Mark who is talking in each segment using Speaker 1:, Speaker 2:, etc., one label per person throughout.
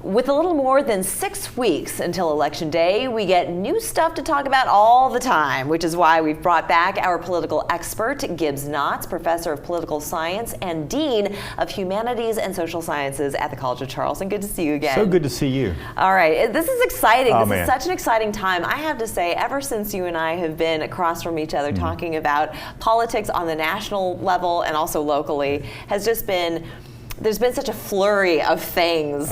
Speaker 1: With a little more than 6 weeks until Election Day, we get new stuff to talk about all the time, which is why we've brought back our political expert, Gibbs Knotts, Professor of Political Science and Dean of Humanities and Social Sciences at the College of Charleston. Good to see you again.
Speaker 2: So good to see you.
Speaker 1: All right, this is exciting.
Speaker 2: Oh,
Speaker 1: this
Speaker 2: man.
Speaker 1: is such an exciting time. I have to say, ever since you and I have been across from each other talking about politics on the national level and also locally, has just been, there's been such a flurry of things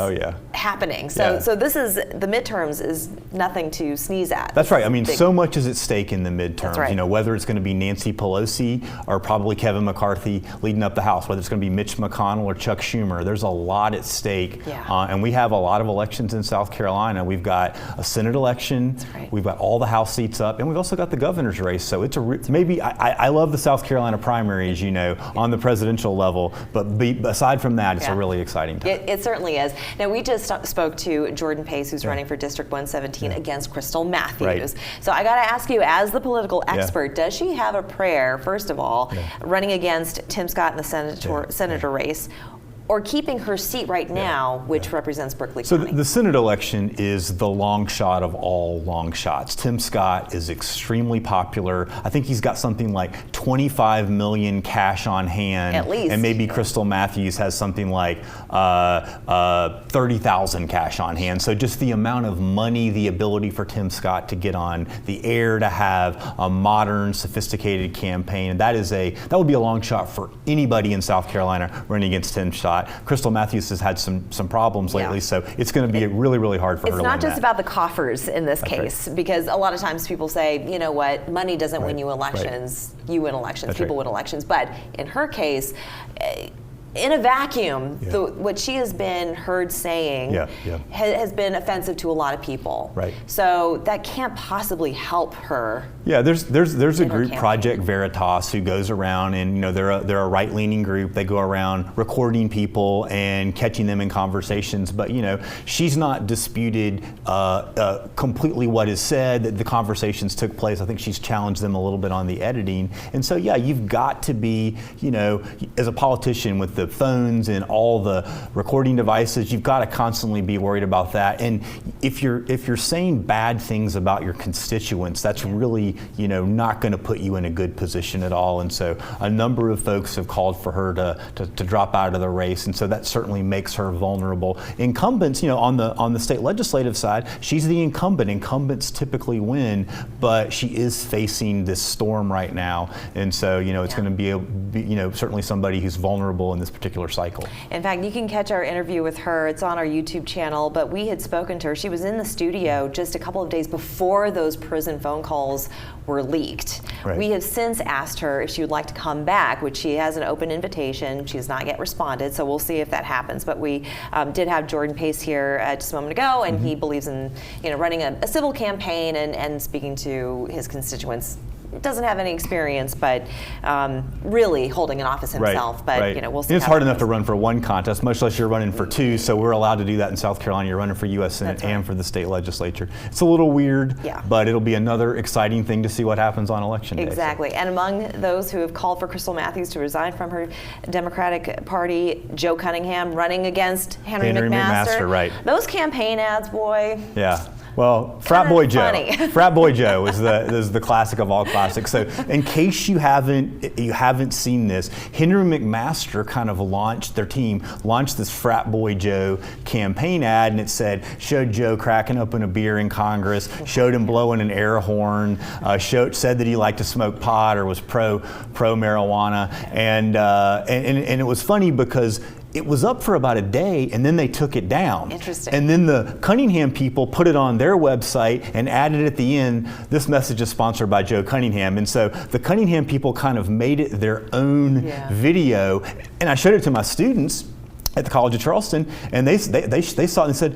Speaker 1: happening. So this is, the midterms is nothing to sneeze at.
Speaker 2: That's right. I mean, so much is at stake in the midterms.
Speaker 1: Right.
Speaker 2: You know, whether it's going to be Nancy Pelosi or probably Kevin McCarthy leading up the House, whether it's going to be Mitch McConnell or Chuck Schumer, there's a lot at stake. And we have a lot of elections in South Carolina. We've got a Senate election. We've got all the House seats up, and we've also got the governor's race. So it's I love the South Carolina primary, as you know, on the presidential level. But aside from that, it's a really exciting time.
Speaker 1: It certainly is. Now, we just spoke to Jordan Pace, who's running for District 117 against Crystal Matthews. So I got to ask you, as the political expert, does she have a prayer, first of all, running against Tim Scott in the senator race, or keeping her seat right now, which represents Berkeley County?
Speaker 2: So the Senate election is the long shot of all long shots. Tim Scott is extremely popular. I think he's got something like 25 million cash on hand.
Speaker 1: At least.
Speaker 2: And maybe Crystal Matthews has something like 30,000 cash on hand. So just the amount of money, the ability for Tim Scott to get on the air, to have a modern, sophisticated campaign, that would be a long shot for anybody in South Carolina running against Tim Scott. Crystal Matthews has had some problems lately, so it's going to be really, really hard for her to win.
Speaker 1: It's not just about the coffers in this case, because a lot of times people say, you know what, money doesn't win you elections, you win elections, people win elections. But in her case, in a vacuum, what she has been heard saying has been offensive to a lot of people. So that can't possibly help her.
Speaker 2: Yeah, there's a group, Project Veritas, who goes around, and they're a right-leaning group. They go around recording people and catching them in conversations. But she's not disputed completely what is said. That the conversations took place. I think she's challenged them a little bit on the editing. And so you've got to be, as a politician with the phones and all the recording devices, you've got to constantly be worried about that. And if you're saying bad things about your constituents, that's really not going to put you in a good position at all. And so a number of folks have called for her to drop out of the race, and so that certainly makes her vulnerable. Incumbents, on the state legislative side, she's the incumbent. Incumbents typically win, but she is facing this storm right now, and so it's going to be certainly somebody who's vulnerable in this particular cycle.
Speaker 1: In fact, you can catch our interview with her. It's on our YouTube channel, but we had spoken to her. She was in the studio just a couple of days before those prison phone calls were leaked. We have since asked her if she would like to come back, which she has an open invitation. She has not yet responded, so we'll see if that happens. But we did have Jordan Pace here just a moment ago, and he believes in running a civil campaign and speaking to his constituents. Doesn't have any experience, but really holding an office himself. But we'll see.
Speaker 2: It's hard enough to run for one contest, much less you're running for two. So we're allowed to do that in South Carolina. You're running for U.S. Senate and for the state legislature. It's a little weird, but it'll be another exciting thing to see what happens on election day.
Speaker 1: Exactly. And among those who have called for Crystal Matthews to resign from her Democratic Party, Joe Cunningham running against Henry McMaster. Those campaign ads, boy.
Speaker 2: Yeah. Well, Frat Boy Joe. Frat Boy Joe is the classic of all classics. So, in case you haven't seen this, Henry McMaster kind of launched this Frat Boy Joe campaign ad, and it showed Joe cracking open a beer in Congress, showed him blowing an air horn, said that he liked to smoke pot or was pro marijuana, and it was funny because it was up for about a day, and then they took it down.
Speaker 1: Interesting.
Speaker 2: And then the Cunningham people put it on their website and added at the end, "This message is sponsored by Joe Cunningham." And so the Cunningham people kind of made it their own video. And I showed it to my students at the College of Charleston, and they saw it and said,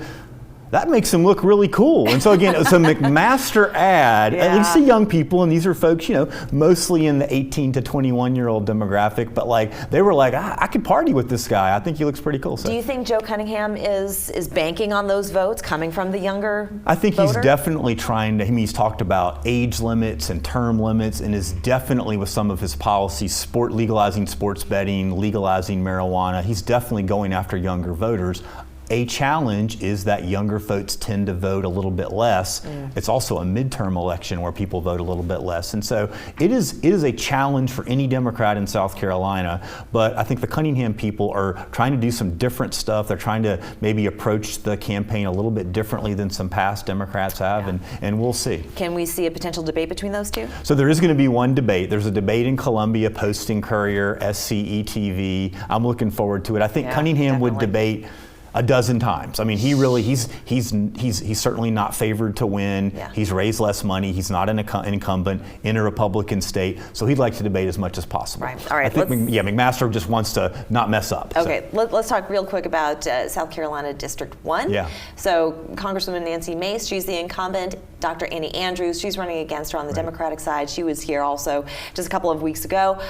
Speaker 2: that makes him look really cool. And so again, it was a McMaster ad, at least to young people, and these are folks, mostly in the 18 to 21-year-old demographic, but they were like, I could party with this guy. I think he looks pretty cool. So.
Speaker 1: Do you think Joe Cunningham is banking on those votes coming from the younger
Speaker 2: I think
Speaker 1: voter?
Speaker 2: He's definitely trying to, he's talked about age limits and term limits, and is definitely with some of his policies, legalizing sports betting, legalizing marijuana, he's definitely going after younger voters. a challenge is that younger folks tend to vote a little bit less. It's also a midterm election where people vote a little bit less. And so it is a challenge for any Democrat in South Carolina, but I think the Cunningham people are trying to do some different stuff. They're trying to maybe approach the campaign a little bit differently than some past Democrats have, and we'll see.
Speaker 1: Can we see a potential debate between those two?
Speaker 2: So there is going to be one debate. There's a debate in Columbia, Post-Courier, SCE-TV. I'm looking forward to it. I think Cunningham would debate a dozen times. I mean, he's certainly not favored to win. He's raised less money. He's not an incumbent in a Republican state, so he'd like to debate as much as possible.
Speaker 1: Right. All right.
Speaker 2: I think McMaster just wants to not mess up.
Speaker 1: Okay. So. Let's talk real quick about South Carolina District 1.
Speaker 2: Yeah.
Speaker 1: So Congresswoman Nancy Mace, she's the incumbent. Dr. Annie Andrews, she's running against her on the Democratic side. She was here also just a couple of weeks ago.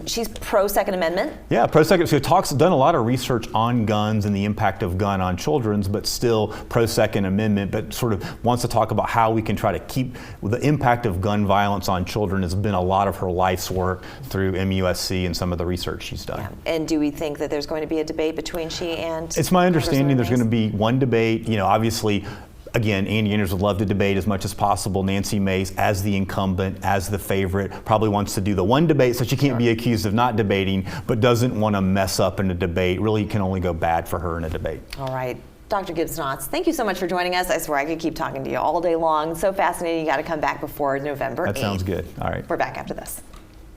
Speaker 1: She's pro-Second Amendment. Yeah,
Speaker 2: pro-Second. So done a lot of research on guns and the impact of gun on children's, but still pro-Second Amendment, but sort of wants to talk about how we can try to keep the impact of gun violence on children. Has been a lot of her life's work through MUSC and some of the research she's done.
Speaker 1: Yeah. And do we think that there's going to be a debate between she and
Speaker 2: It's my understanding there's going to be one debate. You know, obviously, again, Annie Andrews would love to debate as much as possible. Nancy Mace, as the incumbent, as the favorite, probably wants to do the one debate so she can't be accused of not debating, but doesn't want to mess up in a debate. Really can only go bad for her in a debate.
Speaker 1: All right. Dr. Gibbs Knotts, thank you so much for joining us. I swear I could keep talking to you all day long. So fascinating. You got to come back before November 8th.
Speaker 2: That sounds good. All right.
Speaker 1: We're back after this.